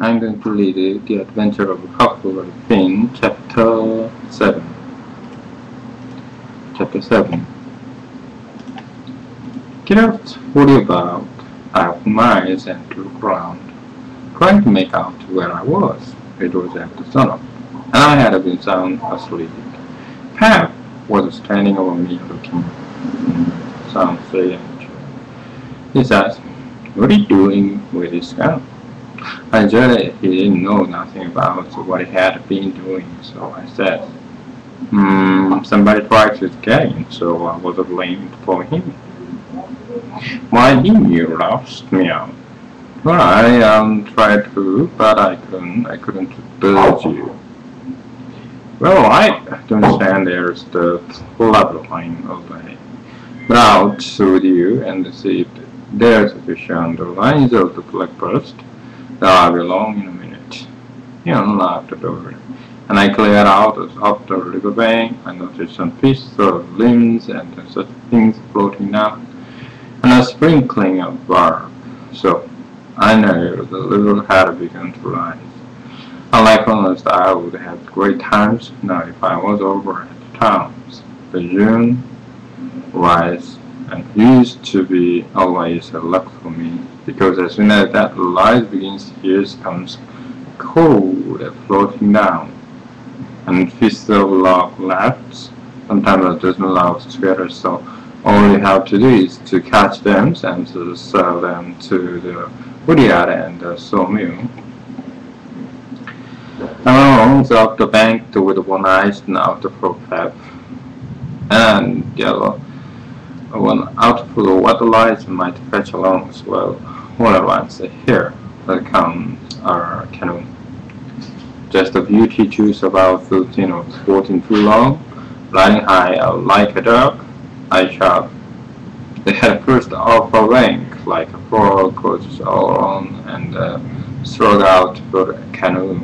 I'm going to read The Adventure of Huck in Chapter 7. Chapter 7. Get out, worry about. I opened my eyes and looked around, trying to make out where I was. It was after sunup, and I had been sound asleep. Pap was standing over me looking sound strange. He says, "What are you doing with this gun?" I judged he didn't know nothing about what he had been doing, so I said, somebody tried to get him, so I was blamed for him. Why didn't you roust me out? Well, I tried to, but I couldn't budge you. Well, I don't understand. There's the level line of the out with you and see if there's a fish on the lines of the blackburst. I'll be along in a minute. He unlocked the door, and I cleared out up the riverbank. I noticed some fish, of limbs, and such things floating down, and a sprinkling of bark. So I knew the river had begun to rise. Unlike honest, I would have great times now if I was over at the towns. The June rise and used to be always a luck for me, because as soon as that rise begins, here comes cold floating down, and fish of log left, sometimes a dozen logs together, so all you have to do is to catch them and to sell them to the woodyard and the sawmill. Along up the bank with one eye out for Pep, and the other one out for the water lights might fetch along as well. All at once, here comes our canoe. Just a beauty choose about 13 or 14 feet long, riding high like a dog. I shot. They had first off a bank like a frog was all on and struck out for the canoe.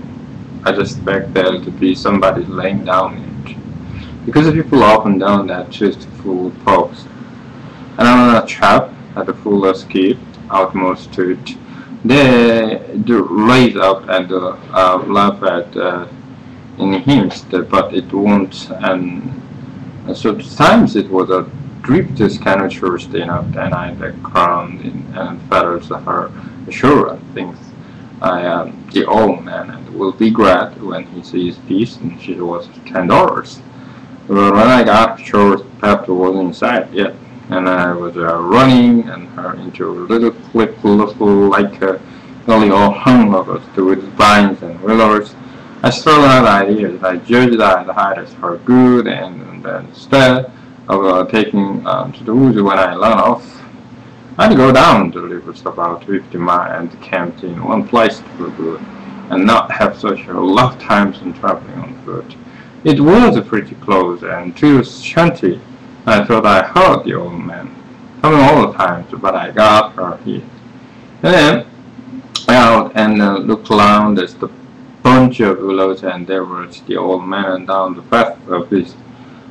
I just expect there to be somebody laying down in it, because people often down that just full of folks. And on a chap at a full escape outmost to it, they do raise up and laugh at in him, but it won't. And so sometimes it was a drip this kind of church, and I crowned and feathers her sure things. The old man and will be glad when he sees peace, and she was $10. But when I got sure Pep wasn't inside yet, and I was running and her into a little cliff like only all hung of us with vines and willows. I still had ideas. I judged that the height is her good, and instead of taking to the woods when I ran off, I'd go down the rivers about 50 miles and camped in one place for good, and not have such a lot of times in traveling on foot. It was pretty close and too shanty. I thought I heard the old man coming all the time, but I got her here. And then out and looked around. There's the bunch of willows, and there was the old man down the path of this.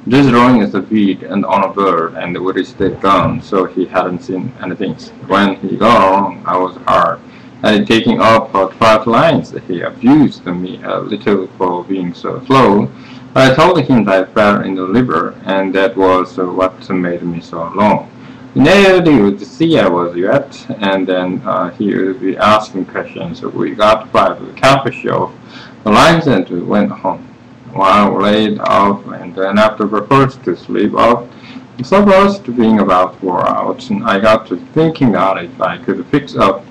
Just drawing as a bead and on a bird, and with his head gone, so he hadn't seen anything. When he got along, I was hard, and taking off 12 lines, he abused me a little for being so slow. But I told him that I fell in the river, and that was what made me so long. Nobody would see I was yet, and then he would be asking questions. So we got by the campus show the lines, and we went home. While laid off, and then after breakfast to sleep off, supposed to being about 4 hours, and I got to thinking that if I could fix up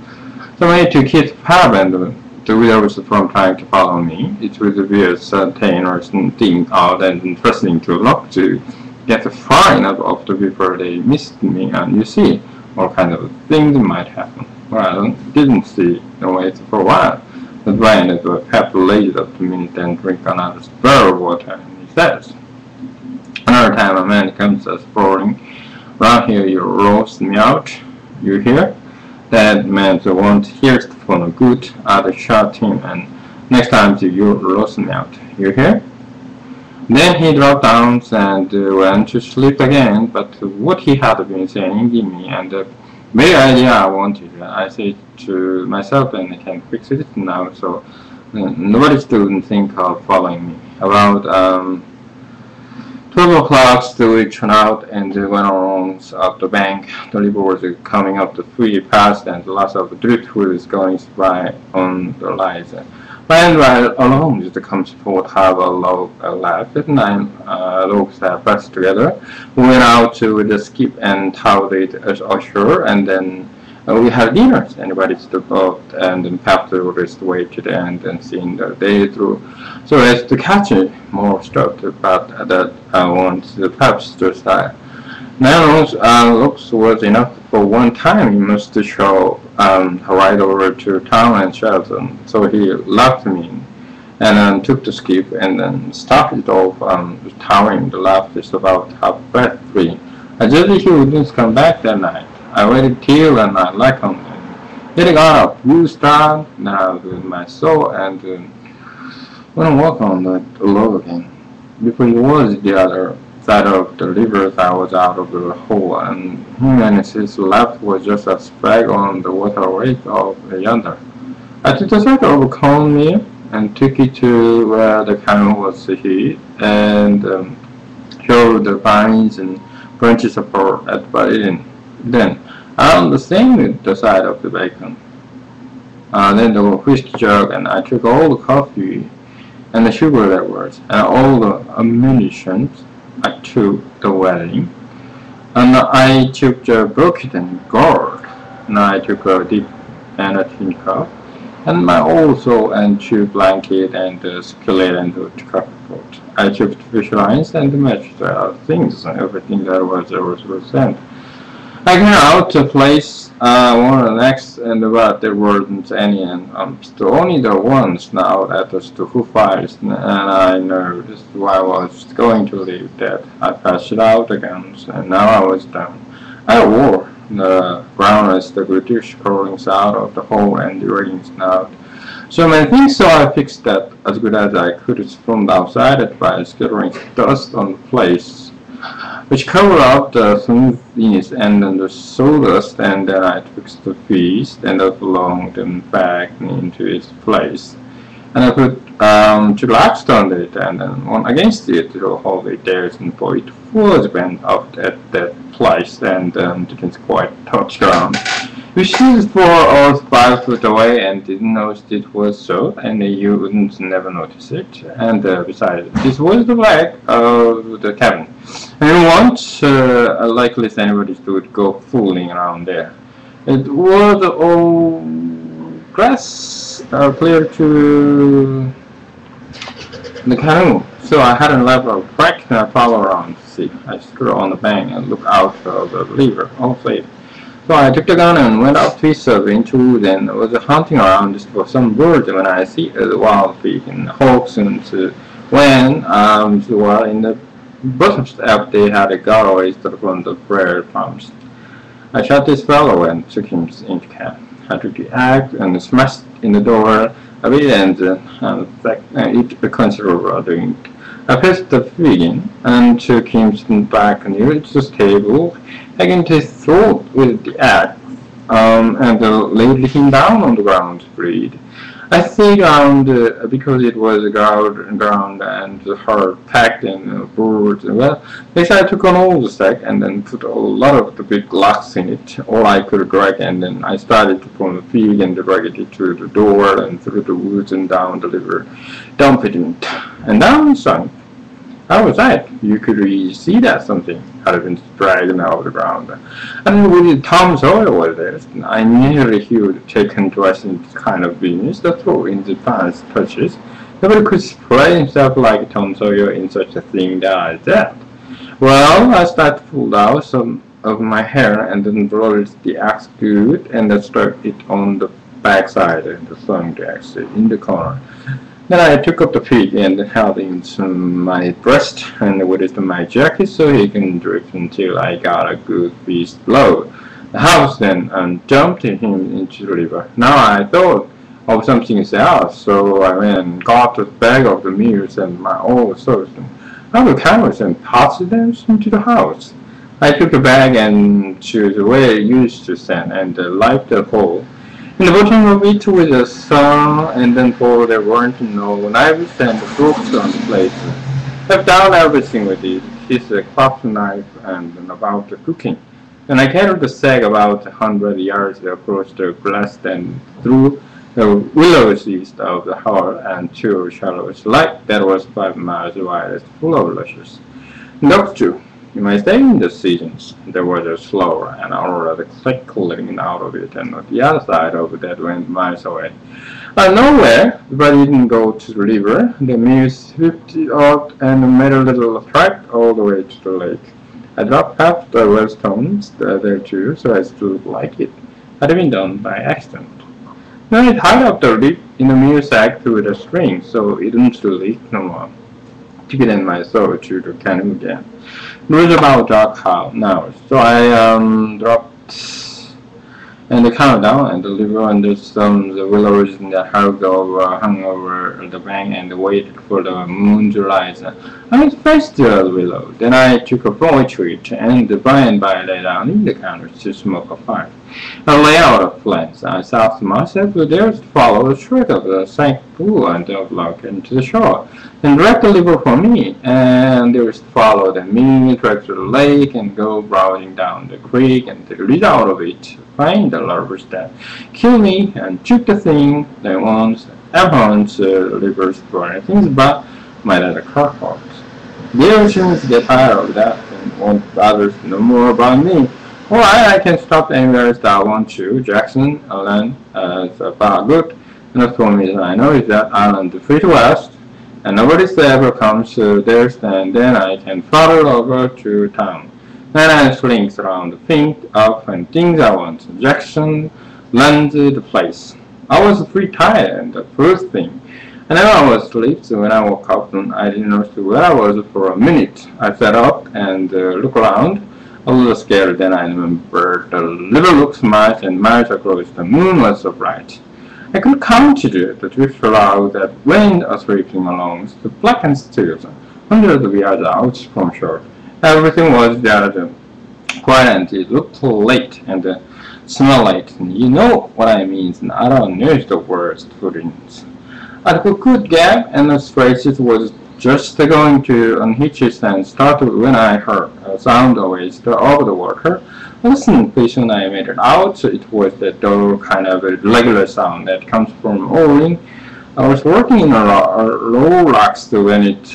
some way to keep Pab and the widows from trying to follow me, it would be a certain or something odd and interesting to look to get far enough off the before they missed me, and you see, all kind of things might happen. Well, I didn't see the wait for a while. The brain is Pep laid up a minute and drink another spur of water, and he says, another time a man comes exploring round here, you roast me out, you hear? That man won't hear for no good, I'd shot him, and next time you roast me out, you hear? Then he dropped down and went to sleep again, but what he had been saying gave me, and the very idea I wanted, I said to myself, and I can't fix it now, so nobody still think of following me. About 12 o'clock, the week turned out and went along up the bank. The river was coming up the free past and lots of driftwood was going by on the lights. Right along just comes forward have a log left and 9 logs that pressed together. We went out with the skip and towed it ashore, and then we had dinner. Anybody stood up and then afterwards way to the end and seeing the day through. So as to catch it, more stuff, but that I want the perhaps to style. Now looks was enough for one time. He must show right over to town and Shelton. So he left me and then took the skip and then started off towing the left is about half past 3. I just he wouldn't come back that night. I waited till and I like him. Then I got up, blue star, now with my soul and went and walk on the log again. Before he was the other side of the river, I was out of the hole, and him and his left was just a speck on the waterway of yonder. I took the circle of cornmeal and took it to where the canoe was hid, and showed the vines and branches apart at the then on the same side of the bacon. Then the whiskey jug, and I took all the coffee and the sugar that was, and all the ammunition. I took the wedding, and I took the bucket and gourd, and I took a dip and a tin cup, and my also and 2 blanket and the skillet and the cup pot. I took the fish lines and the matched things and everything that was sent. I came out to place one of the next, and but there wasn't any, and still only the ones now that was the who fires, and I know this is why I was going to leave that. I passed it out again, and now I was done. I wore the ground as the British crawlings out of the hole and the rings out. So many things, so I fixed that as good as I could from the outside by scattering dust on the place, which covered up the smoothness and then the sawdust, and then I fixed the piece and I belonged them back into its place. And I put 2 blocks on it and then one against it to hold it there, and for it was bent up at that place and didn't quite touch ground. We stood 4 or 5 feet away and didn't notice it was so, and you wouldn't never notice it. And besides, this was the back of the cabin. And once, likely anybody would go fooling around there. It was all grass clear to the canoe, so I had a level of crack and I followed around to see. I stood on the bank and looked out of the river, all safe. So I took the gun and went up to his into then was hunting around just for some birds when I see the wild pig and hawks, and when they were in the bottom step they had a got away from the prayer farms. I shot this fellow and took him into camp. I took the axe and smashed in the door a bit and it considerable drink. I pressed the pig in and took him back near the table, again to his throat with the axe, and laid him down on the ground to breathe. I think because it was ground and hard packed and boards, well, next I took an old sack and then put a lot of the big locks in it, all I could drag, and then I started to pull the pig and drag it to the door and through the woods and down the river, dump it in, and down it sunk. How was that? You could really see that something had been dragged out of the ground. And with Tom Sawyer was there, I nearly he would taken to us in this kind of business to throw in the pants touches. Nobody could spray himself like Tom Sawyer in such a thing as that. Well, I started to pull out some of my hair and then brought the axe good and then struck it on the backside and the thumb the axe in the corner. Then I took up the pig and held him to my breast and with my jacket so he can drift until I got a good beast blow. The house then and jumped him into the river. Now I thought of something else, so I went and got the bag of the meals and my old sauce. Now the camels and tossed them into the house. I took the bag and to the way I used to stand and light the hole. In the bottom of it with the sun, and then for there weren't no knives and forks on the plate. I've done everything with it. His craft knife and about the cooking. Then I carried the sack about 100 yards across the grass and through the willows east of the hall and to shallows like that was 5 miles wide, full of luscious. Dogs too. In my stay in the seasons, there was a slower and aurora clickling out of it, and on the other side of that went miles away. Nowhere, but didn't go to the river. The mule swept out and made a little track all the way to the lake. I dropped half the well stones there too, so as to look like it had been done by accident. Then I tied up the lip in the mule sack to the string, so it didn't leak no more. To get in my soul to the canoe again. It was about dark out now, so I dropped and the canoe down and the river under some the willows in the hung over the bank and waited for the moon to rise. I faced the willow. Then I took a boy to it, and by and by lay down in the canoe to smoke a fire. I lay out of plans. I thought to myself, there to follow the track of the sank pool and the block into the shore, and direct the river for me, and there is to follow the me, track to the lake, and go browsing down the creek, and to read out of it, find the lovers that kill me, and took the thing they want, upon rivers for anything but my little crocodiles. The oceans get tired of that and want others to know more about me. Alright, I can stop anywhere I want to. Jackson Island is about good enough for me. I know is that island the free to west, and nobody ever comes to there, and then I can follow over to town. Then I slings around, think up and things I want. Jackson lands the place. I was pretty tired, and the first thing. I never was asleep, so when I woke up, I didn't know where I was for a minute. I sat up and looked around. A little scared, then I remembered the little looks miles and miles across. The moon was so bright. I could count it, the drift cloud that went sweeping along, the blackened stills, under the yards out from shore. Everything was there, quiet, and it looked late and smelled late. You know what I mean, and I don't know the words to put in. I could gap, and the stretches was just going to unhitch it and start when I heard a sound always over the water. Listen, please, when I made it out, it was the dull kind of a regular sound that comes from oaring. I was working in a low rocks when it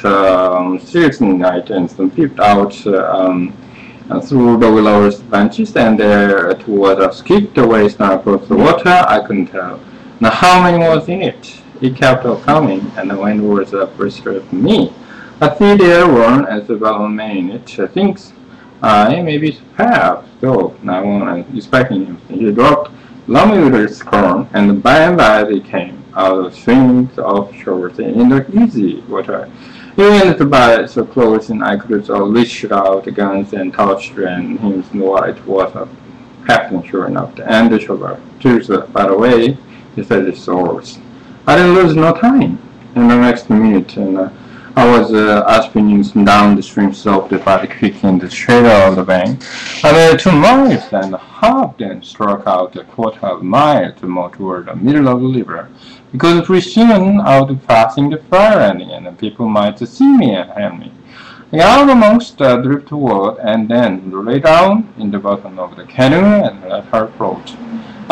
seriously night and some peeped out through the willows branches, and there it was a skipped away across the water. I couldn't tell. Now how many was in it? It kept on coming, and the wind was brisker at me. I see there weren't as well many in it. I think I maybe perhaps so. I wasn't expecting him. He dropped long with his corn, and by they came out of swings offshore in the easy water. He went by so close, and I could reach out the guns and touch and him know what it was. Captain, sure enough, and the shoulder. By the way, he said his swords. I didn't lose no time. In the next minute, and I was aspinning down the stream slope by the creek in the shadow of the bank. I made 2 miles and hopped and struck out a quarter of a mile more toward the middle of the river, because pretty soon I was passing the fire ending, and people might see me and hear me. I got out amongst the driftwood, and then lay down in the bottom of the canoe and let her float.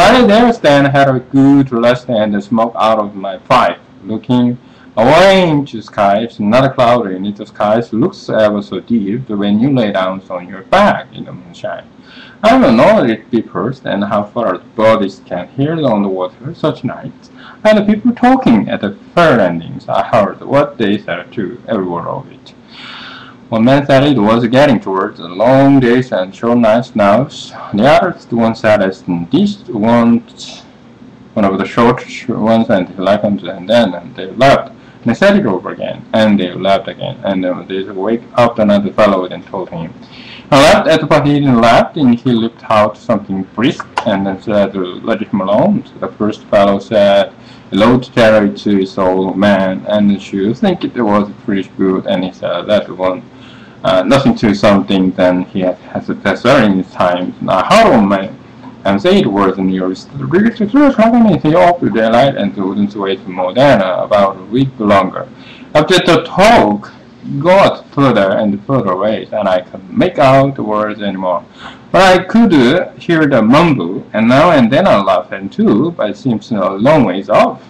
I there stand had a good rest and smoke out of my pipe, looking away into the skies, not cloudy, and the skies looks ever so deep when you lay down on your back in the moonshine. I don't know it differs and how far the bodies can hear on the water such nights, and the people talking at the fair endings. I heard what they said too, every word of it. One man said it was getting towards the long days and short nights now. The other one said this one of the short ones, and he laughed, and then they laughed. And they said it over again, and they laughed again, and they wake up another fellow and told him. I laughed at what he laughed, and he leaped out something brisk, and then said, let him alone. So the first fellow said, hello to Terry to his old man, and she think it was pretty good, and he said that one. Nothing to something, then he has a passer in his time. I heard on my and said it was the nearest registered company off the daylight and wouldn't wait more than about a week longer. After the talk got further and further away, and I couldn't make out the words anymore. But I could hear the mumble, and now and then I laughed too, but it seems a long ways off.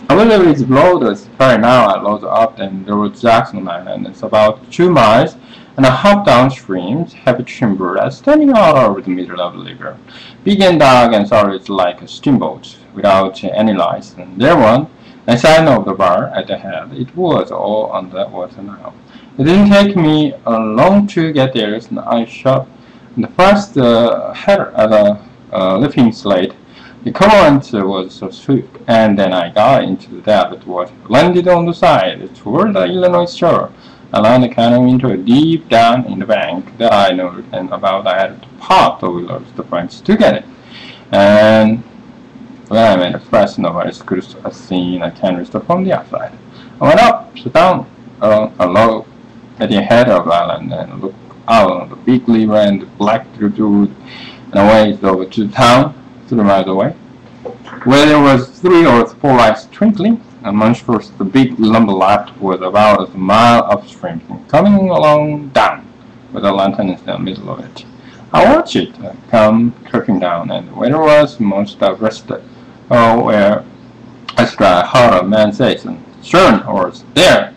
I believe it's below the ferry now. I loaded up and there was Jackson Island. It's about 2 miles and a half downstream. Heavy timber standing out over the middle of the river. Big and dark and solid like a steamboat without any lights. And there one, a sign of the bar at the head. It was all on the water now. It didn't take me long to get there. So I shot the first header at a leaping slate. The current was so swift, and then I got into the depth water, landed on the side toward the Illinois shore, along the canyon into a deep down in the bank that I knew and about. I had to park the wheelers, the French, to get it. And when I made a fast noise, could have seen a canister from the outside. I went up, down, along at the head of the island, and looked out on the big river and the black driftwood, and away over to the town. 3 miles away, where there was 3 or 4 lights twinkling, and monstrous the big lumber lot was about a mile upstream, coming along down, with a lantern in the middle of it. I watched it come trickling down, and when it was most rested, where I heard a man say, "Stern horse, there!"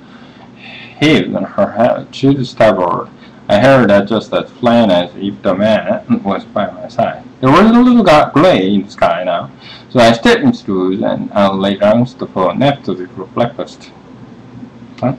heaved her head to the starboard. I heard that just as plain as if the man was by my side. There was a little gray in the sky now, so I stepped into and I lay down for nap to before breakfast. Huh?